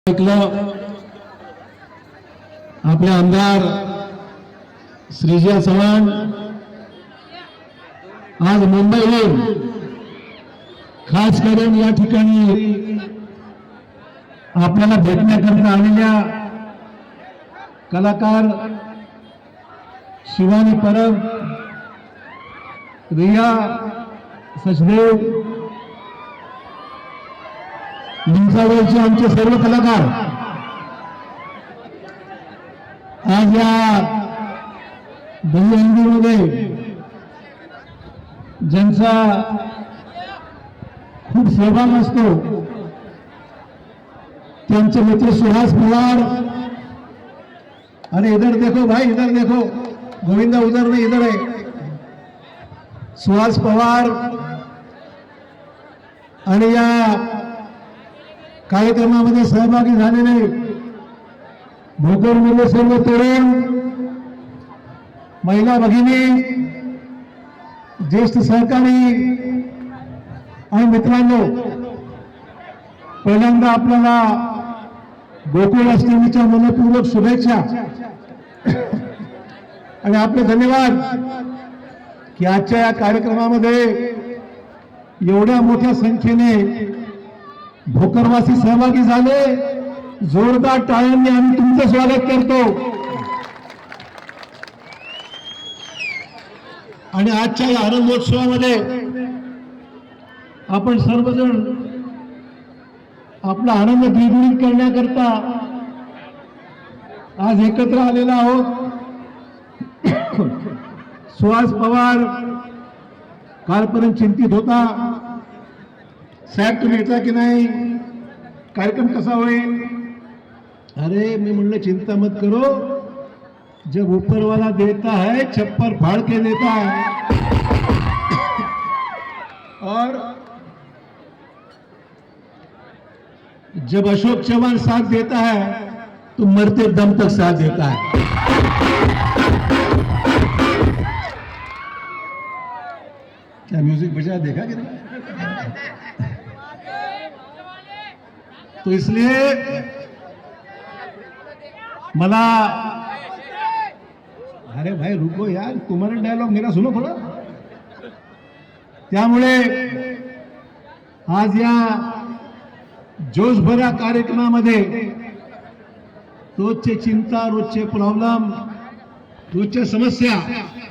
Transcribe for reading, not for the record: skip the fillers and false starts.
ऐकलं आपले आमदार श्रीजय चव्हाण आज मुंबईहून खास करून या ठिकाणी आपल्याला भेटण्याकरता आलेल्या कलाकार शिवानी परब, रिया सचदेव, निमसावरचे आमचे सर्व कलाकार आज या दहीहंडीमध्ये ज्यांचा खूप सहभाग असतो त्यांचे मित्र सुहास पवार, अरे इधर देखो भाई, इधर देखो, गोविंदा उधर नहीं इधर है, सुहास पवार आणि या कार्यक्रमामध्ये सहभागी झालेले भोकरमधले सर्व तरुण, महिला भगिनी, ज्येष्ठ सहकारी आणि मित्रांनो, पहिल्यांदा आपल्याला गोकुळ अष्टमीच्या मनपूर्वक शुभेच्छा आणि आपले धन्यवाद की आजच्या या कार्यक्रमामध्ये एवढ्या मोठ्या संख्येने भोकरवासी सहभागी झाले. जोरदार टाळ्यांनी आम्ही तुमचं स्वागत करतो. आणि आजच्या या आनंदोत्सवामध्ये आपण सर्वजण आपला आनंद द्विगुणित करण्याकरता आज एकत्र आलेला आहोत. सुहास पवार कालपर्यंत चिंतित होता, साहेब तुम्ही येता की नाही, कार्यक्रम कसा होईल. अरे मैं म्हणलं चिंता मत करो, जब ऊपर वाला देता है छप्पर फाड़ के देता है, और जब अशोक चव्हाण साथ देता है तो मरते दम तक साथ देता है. क्या म्यूजिक बजा देखा कि नहीं. तो इसलिए मला, अरे भाई रुको यार, तुम्हारा डायलॉग मेरा सुनो थोड़ा. त्यामुळे आज या जोशभरा कार्यक्रमामध्ये रोजचे चिंता, रोजचे प्रॉब्लेम, रोजच्या समस्या